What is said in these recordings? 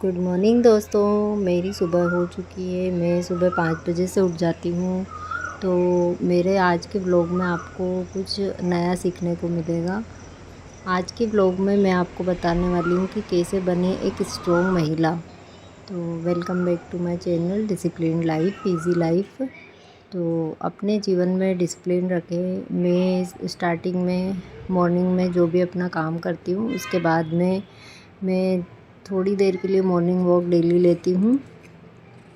Good morning दोस्तों। मेरी सुबह हो चुकी है। मैं सुबह 5 बजे से उठ जाती हूँ। तो मेरे आज के व्लॉग में आपको कुछ नया सीखने को मिलेगा। आज के व्लॉग में मैं आपको बताने वाली हूँ कि कैसे बने एक स्ट्रॉन्ग महिला। तो welcome back to my channel discipline life easy life. तो अपने जीवन में डिसिप्लिन रखें। मैं स्टार्टिंग में मॉर्निंग में जो भी अपना काम करती हूँ उसके बाद में मैं थोड़ी देर के लिए मॉर्निंग वॉक डेली लेती हूँ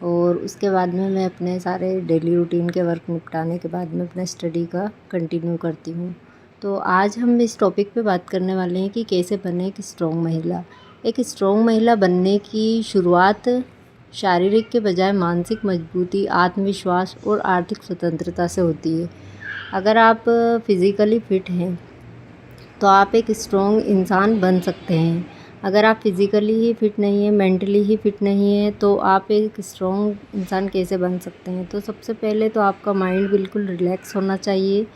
और उसके बाद में मैं अपने सारे डेली रूटीन के वर्क निपटाने के बाद में अपना स्टडी का कंटिन्यू करती हूँ। तो आज हम इस टॉपिक पे बात करने वाले हैं कि कैसे बने एक स्ट्रॉन्ग महिला। एक स्ट्रॉन्ग महिला बनने की शुरुआत शारीरिक के बजाय मानसिक मजबूती, आत्मविश्वास और आर्थिक स्वतंत्रता से होती है। अगर आप फिज़िकली फिट हैं तो आप एक स्ट्रॉन्ग इंसान बन सकते हैं। अगर आप फिज़िकली ही फिट नहीं है, मेंटली ही फिट नहीं है, तो आप एक स्ट्रॉन्ग इंसान कैसे बन सकते हैं। तो सबसे पहले तो आपका माइंड बिल्कुल रिलैक्स होना चाहिए।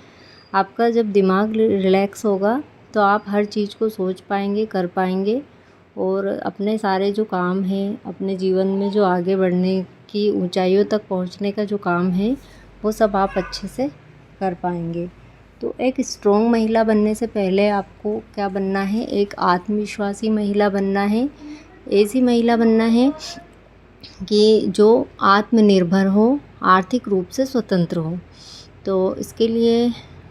आपका जब दिमाग रिलैक्स होगा तो आप हर चीज़ को सोच पाएंगे, कर पाएंगे और अपने सारे जो काम हैं, अपने जीवन में जो आगे बढ़ने की ऊंचाइयों तक पहुंचने का जो काम है वो सब आप अच्छे से कर पाएंगे। तो एक स्ट्रॉन्ग महिला बनने से पहले आपको क्या बनना है, एक आत्मविश्वासी महिला बनना है। ऐसी महिला बनना है कि जो आत्मनिर्भर हो, आर्थिक रूप से स्वतंत्र हो। तो इसके लिए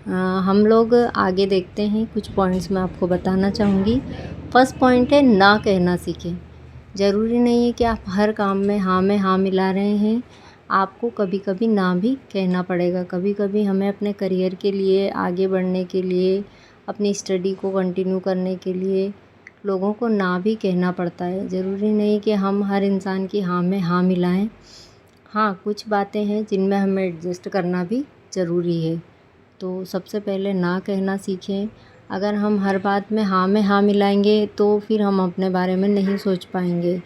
हम लोग आगे देखते हैं। कुछ पॉइंट्स मैं आपको बताना चाहूँगी। फर्स्ट पॉइंट है ना कहना सीखें। ज़रूरी नहीं है कि आप हर काम में हाँ मिला रहे हैं। आपको कभी कभी ना भी कहना पड़ेगा। कभी कभी हमें अपने करियर के लिए, आगे बढ़ने के लिए, अपनी स्टडी को कंटिन्यू करने के लिए लोगों को ना भी कहना पड़ता है। ज़रूरी नहीं कि हम हर इंसान की हाँ में हाँ मिलाएं। हाँ, कुछ बातें हैं जिनमें हमें एडजस्ट करना भी ज़रूरी है। तो सबसे पहले ना कहना सीखें। अगर हम हर बात में हाँ मिलाएंगे तो फिर हम अपने बारे में नहीं सोच पाएंगे।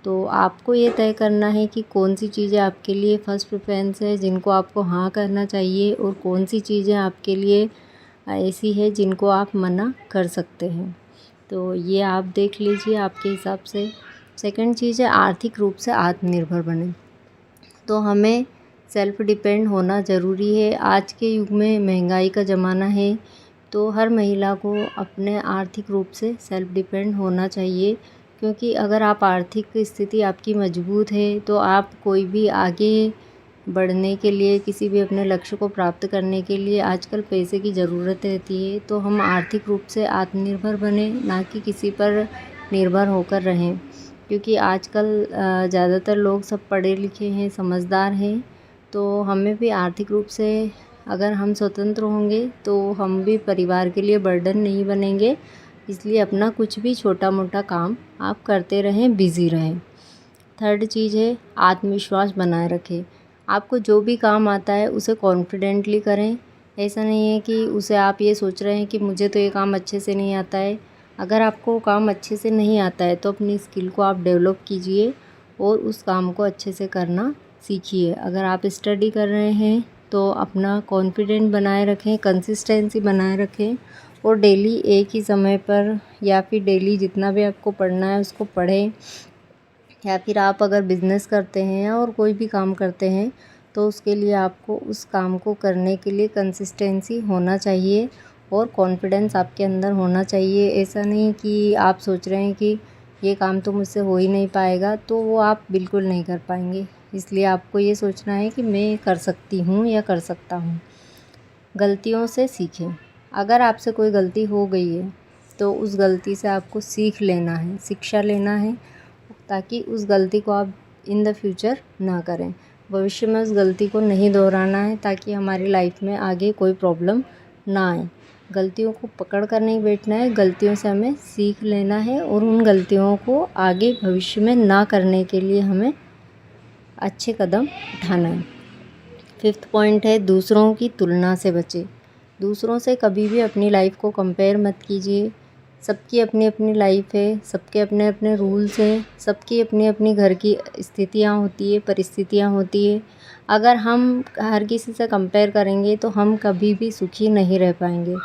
तो आपको ये तय करना है कि कौन सी चीज़ें आपके लिए फ़र्स्ट प्रेफरेंस है, जिनको आपको हाँ करना चाहिए, और कौन सी चीज़ें आपके लिए ऐसी है जिनको आप मना कर सकते हैं। तो ये आप देख लीजिए आपके हिसाब से। सेकंड चीज़ है आर्थिक रूप से आत्मनिर्भर बने। तो हमें सेल्फ डिपेंड होना ज़रूरी है। आज के युग में महंगाई का ज़माना है तो हर महिला को अपने आर्थिक रूप से सेल्फ डिपेंड होना चाहिए। क्योंकि अगर आप आर्थिक स्थिति आपकी मजबूत है तो आप कोई भी आगे बढ़ने के लिए, किसी भी अपने लक्ष्य को प्राप्त करने के लिए आजकल पैसे की ज़रूरत रहती है। तो हम आर्थिक रूप से आत्मनिर्भर बने, ना कि किसी पर निर्भर होकर रहें। क्योंकि आजकल ज़्यादातर लोग सब पढ़े लिखे हैं, समझदार हैं। तो हमें भी आर्थिक रूप से अगर हम स्वतंत्र होंगे तो हम भी परिवार के लिए बर्डन नहीं बनेंगे। इसलिए अपना कुछ भी छोटा मोटा काम आप करते रहें, बिज़ी रहें। थर्ड चीज़ है आत्मविश्वास बनाए रखें। आपको जो भी काम आता है उसे कॉन्फिडेंटली करें। ऐसा नहीं है कि उसे आप ये सोच रहे हैं कि मुझे तो ये काम अच्छे से नहीं आता है। अगर आपको काम अच्छे से नहीं आता है तो अपनी स्किल को आप डेवलप कीजिए और उस काम को अच्छे से करना सीखिए। अगर आप स्टडी कर रहे हैं तो अपना कॉन्फिडेंट बनाए रखें, कंसिस्टेंसी बनाए रखें और डेली एक ही समय पर या फिर डेली जितना भी आपको पढ़ना है उसको पढ़ें। या फिर आप अगर बिज़नेस करते हैं और कोई भी काम करते हैं तो उसके लिए आपको उस काम को करने के लिए कंसिस्टेंसी होना चाहिए और कॉन्फिडेंस आपके अंदर होना चाहिए। ऐसा नहीं कि आप सोच रहे हैं कि ये काम तो मुझसे हो ही नहीं पाएगा, तो वो आप बिल्कुल नहीं कर पाएंगे। इसलिए आपको ये सोचना है कि मैं कर सकती हूँ या कर सकता हूँ। गलतियों से सीखें। अगर आपसे कोई गलती हो गई है तो उस गलती से आपको सीख लेना है, शिक्षा लेना है, ताकि उस गलती को आप इन द फ्यूचर ना करें। भविष्य में उस गलती को नहीं दोहराना है ताकि हमारी लाइफ में आगे कोई प्रॉब्लम ना आए। गलतियों को पकड़ कर नहीं बैठना है, गलतियों से हमें सीख लेना है और उन गलतियों को आगे भविष्य में ना करने के लिए हमें अच्छे कदम उठाना है। फिफ्थ पॉइंट है दूसरों की तुलना से बचें। दूसरों से कभी भी अपनी लाइफ को कंपेयर मत कीजिए। सबकी अपनी अपनी लाइफ है, सबके अपने अपने रूल्स हैं, सबकी अपनी अपनी घर की स्थितियाँ होती है, परिस्थितियाँ होती है। अगर हम हर किसी से कंपेयर करेंगे तो हम कभी भी सुखी नहीं रह पाएंगे।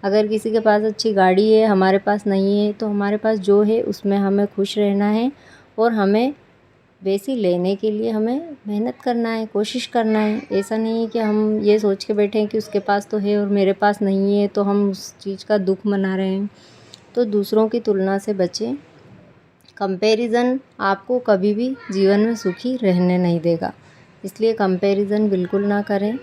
अगर किसी के पास अच्छी गाड़ी है, हमारे पास नहीं है, तो हमारे पास जो है उसमें हमें खुश रहना है और हमें वैसी लेने के लिए हमें मेहनत करना है, कोशिश करना है। ऐसा नहीं है कि हम ये सोच के बैठे हैं कि उसके पास तो है और मेरे पास नहीं है तो हम उस चीज़ का दुःख मना रहे हैं। तो दूसरों की तुलना से बचें। कंपैरिज़न आपको कभी भी जीवन में सुखी रहने नहीं देगा, इसलिए कंपैरिज़न बिल्कुल ना करें।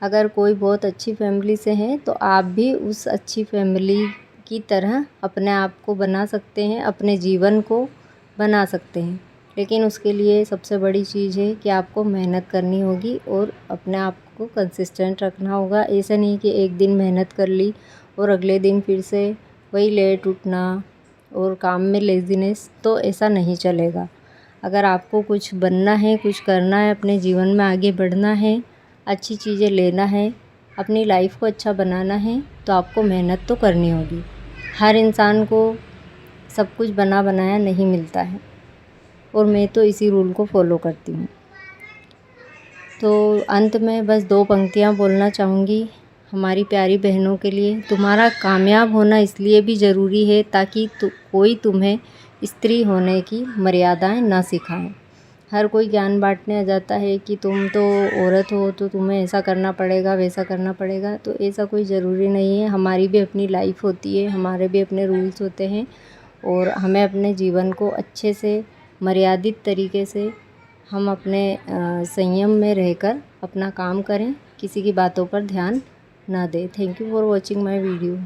अगर कोई बहुत अच्छी फैमिली से है तो आप भी उस अच्छी फैमिली की तरह अपने आप को बना सकते हैं, अपने जीवन को बना सकते हैं। लेकिन उसके लिए सबसे बड़ी चीज़ है कि आपको मेहनत करनी होगी और अपने आप को कंसिस्टेंट रखना होगा। ऐसा नहीं कि एक दिन मेहनत कर ली और अगले दिन फिर से वही लेट उठना और काम में लेज़ीनेस, तो ऐसा नहीं चलेगा। अगर आपको कुछ बनना है, कुछ करना है, अपने जीवन में आगे बढ़ना है, अच्छी चीज़ें लेना है, अपनी लाइफ को अच्छा बनाना है, तो आपको मेहनत तो करनी होगी। हर इंसान को सब कुछ बना बनाया नहीं मिलता है और मैं तो इसी रूल को फॉलो करती हूँ। तो अंत में बस 2 पंक्तियाँ बोलना चाहूँगी हमारी प्यारी बहनों के लिए। तुम्हारा कामयाब होना इसलिए भी ज़रूरी है ताकि कोई तुम्हें स्त्री होने की मर्यादाएं ना सिखाए। हर कोई ज्ञान बांटने आ जाता है कि तुम तो औरत हो तो तुम्हें ऐसा करना पड़ेगा, वैसा करना पड़ेगा, तो ऐसा कोई ज़रूरी नहीं है। हमारी भी अपनी लाइफ होती है, हमारे भी अपने रूल्स होते हैं और हमें अपने जीवन को अच्छे से मर्यादित तरीके से हम अपने संयम में रहकर अपना काम करें, किसी की बातों पर ध्यान ना दें। Thank you for watching my video.